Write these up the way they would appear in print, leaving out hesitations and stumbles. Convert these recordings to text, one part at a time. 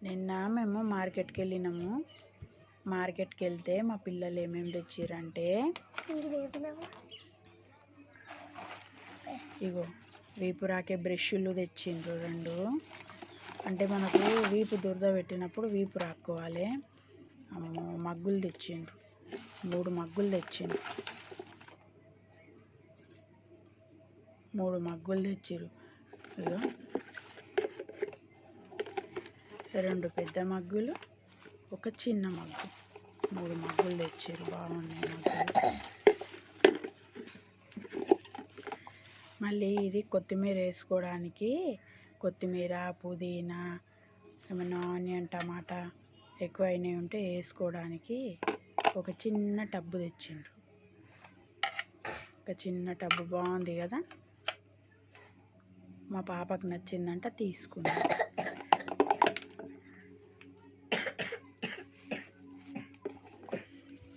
నిన్న మేము మార్కెట్కి వెళ్ళినాము. మార్కెట్కి వెళ్తే మా పిల్లలు ఏమేమి తెచ్చిరంటే ఇగో వీపు రాకే బ్రష్లు తెచ్చిండ్రు 2. అంటే మనకు వీపు దురద పెట్టినప్పుడు వీపు రాక్కోవాలి. మగ్గులు తెచ్చిండ్రు 3 మగ్గులు తెచ్చిండ్రు. 3 మగ్గులు తెచ్చిర్రు. ఇగో 2 పెద్ద మగ్గులు, ఒక చిన్న మగ్గు, 3 మగ్గులు తెచ్చారు. బాగున్నాయి మగ్గులు. మళ్ళీ ఇది కొత్తిమీర వేసుకోవడానికి, కొత్తిమీర, పుదీనా, ఏమన్నా ఆనియన్, టమాటా ఎక్కువ అయినవి ఉంటే వేసుకోవడానికి ఒక చిన్న టబ్బు తెచ్చిండ్రు. ఒక చిన్న టబ్బు బాగుంది కదా, మా పాపకు నచ్చిందంట తీసుకుంది.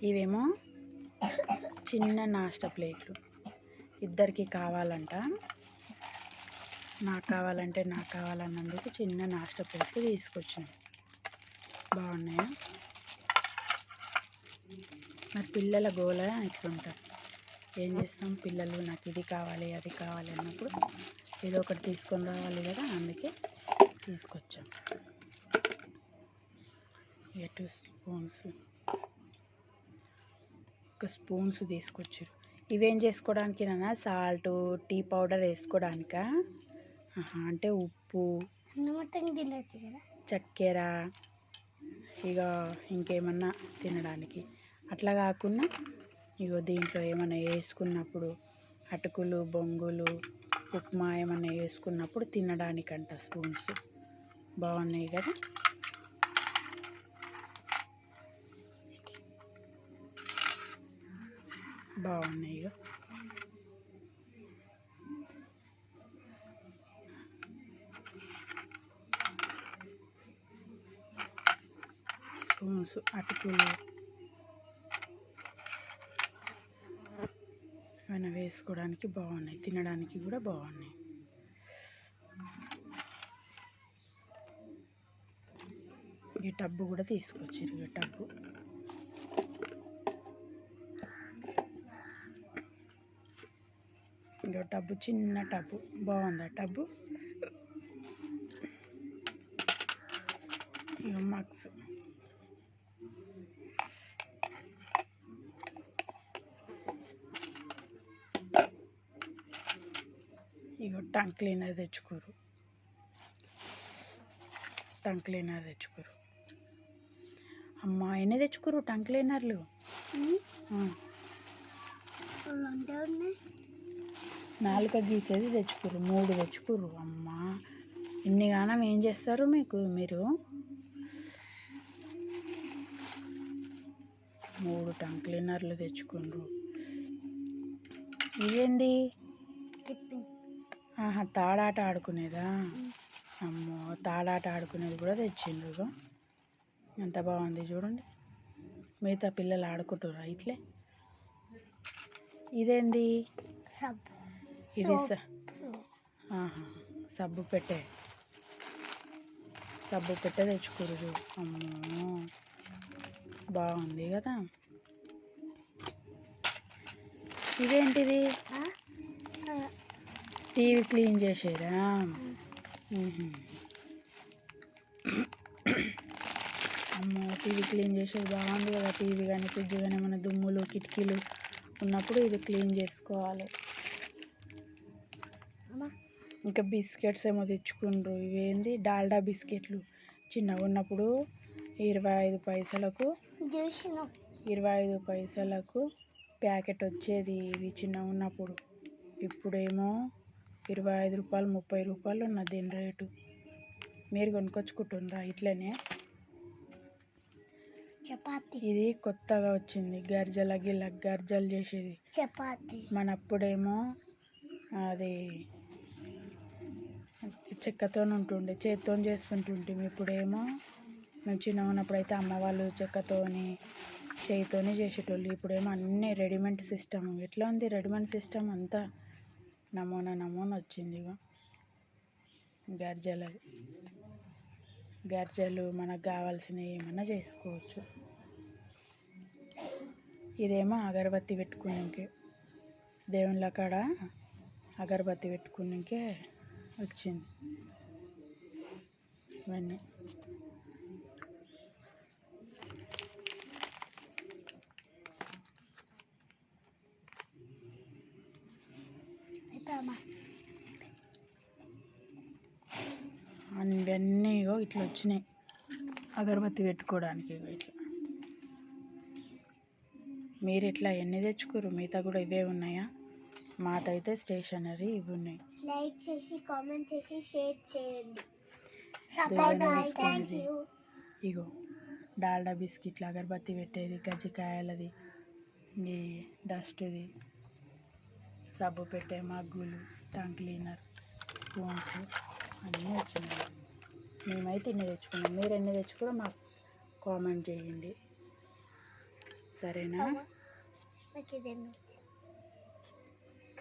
ఇవేమో చిన్న నాస్టా ప్లేట్లు, ఇద్దరికి కావాలంట. నాకు కావాలన్నందుకు చిన్న నాస్టా ప్లేట్లు తీసుకొచ్చాను. బాగున్నాయా? మరి పిల్లల గోల ఇట్లుంటారు. ఏం చేస్తాం, పిల్లలు నాకు ఇది కావాలి అది కావాలి అన్నప్పుడు ఏదో ఒకటి తీసుకొని రావాలి కదా, అందుకే తీసుకొచ్చాం. 2 స్పూన్స్, ఒక స్పూన్స్ తీసుకొచ్చారు. ఇవేం చేసుకోవడానికి నాన్న? సాల్ట్, టీ పౌడర్ వేసుకోవడానికా? అంటే ఉప్పు, చక్కెర, ఇక ఇంకేమన్నా తినడానికి. అట్లా కాకుండా ఇగో దీంట్లో ఏమైనా వేసుకున్నప్పుడు, అటుకులు, బొంగులు, ఉప్మా ఏమన్నా వేసుకున్నప్పుడు తినడానికంట స్పూన్స్. బాగున్నాయి కదా. బాగున్నాయి. స్పూన్స్, అటుకులు ఏమైనా వేసుకోవడానికి బాగున్నాయి, తినడానికి కూడా బాగున్నాయి. ఈ టబ్బు కూడా తీసుకొచ్చారు. ఈ టబ్బు ఇంకో టబ్బు, చిన్న టబ్బు. బాగుందా టబ్బు? ఇక మగ్స్, ఇగో టంగ్ క్లీనర్ తెచ్చుకోరు. అమ్మా ఎన్ని తెచ్చుకోరు టంగ్ క్లీనర్లు? 4 గీసేది తెచ్చుకోరు, 3 తెచ్చుకోరు. అమ్మా ఇన్ని గానం ఏం చేస్తారు మీరు? 3 టంగ్ క్లీనర్లు తెచ్చుకుండ్రు. ఇదేంది? తాడాట ఆడుకునేదా? అమ్మో, తాడాట ఆడుకునేది కూడా తెచ్చిండ్రు. ఎంత బాగుంది చూడండి. మిగతా పిల్లలు ఆడుకుంటారా ఇట్లే? ఇదేంది? ఇది సబ్బు పెట్టే తెచ్చుకోరు. అమ్మో బాగుంది కదా. ఇదేంటిది? టీవీ క్లీన్ చేసేదా? అమ్మో, టీవీ క్లీన్ చేసేది బాగుంది కదా. టీవీ కానీ ఫ్రిడ్జ్ కానీ ఏమైనా దుమ్ములు, కిటికీలు ఉన్నప్పుడు ఇది క్లీన్ చేసుకోవాలి. ఇంకా బిస్కెట్స్ ఏమో తెచ్చుకుండ్రు. ఇవేంది? డాల్డా బిస్కెట్లు. చిన్నగా ఉన్నప్పుడు 25 పైసలకు ప్యాకెట్ వచ్చేది ఇవి చిన్నగా ఉన్నప్పుడు. ఇప్పుడేమో 25 రూపాయలు, 30 రూపాయలు ఉన్నది దీని రేటు. మీరు కొనుక్కొచ్చుకుంటుండ్రా ఇట్లనే? చపాతి ఇది కొత్తగా వచ్చింది, గర్జలు చేసేది చపాతి. మనప్పుడేమో అది చెక్కతో ఉంటుండే, చేతితో చేసుకుంటుంటాం. ఇప్పుడేమో మేము చిన్నగా ఉన్నప్పుడు అయితే అమ్మ వాళ్ళు చెక్కతోని, చేయితోనే చేసేటోళ్ళు. ఇప్పుడేమో అన్నీ రెడీమేడ్ సిస్టమ్. ఎట్లా ఉంది రెడీమేడ్ సిస్టమ్? అంతా నమూనా వచ్చింది. ఇక గర్జలది గర్జలు మనకు కావాల్సినవి ఏమన్నా చేసుకోవచ్చు. ఇదేమో అగరబత్తి పెట్టుకున్నాకే, దేవుళ్ళ కాడ అగరబత్తి పెట్టుకున్నాకే వచ్చింది ఇవన్నీ. ఇవన్నీ ఇట్లా వచ్చినాయి అగరబత్తి పెట్టుకోవడానికి. ఇట్లా మీరు ఇట్లా ఎన్ని తెచ్చుకోరు? మిగతా కూడా ఇవే ఉన్నాయా? మాతైతే స్టేషనరీ ఇవి ఉన్నాయి. లైక్ చేసి కామెంట్ చేసి షేర్ చేయండి. తీసుకునేది ఇగో డాల్డా బిస్కెట్లు, అగరబత్తి పెట్టేది, కజ్జికాయలది, ఈ డస్ట్ది, సబ్బు పెట్టే మగ్గులు, టంగ్ క్లీనర్, స్పూన్స్ అన్నీ వచ్చినాయి. మేమైతే ఇన్ని తెచ్చుకున్నాం. మీరు ఎన్ని తెచ్చుకున్నా మాకు కామెంట్ చేయండి, సరేనా?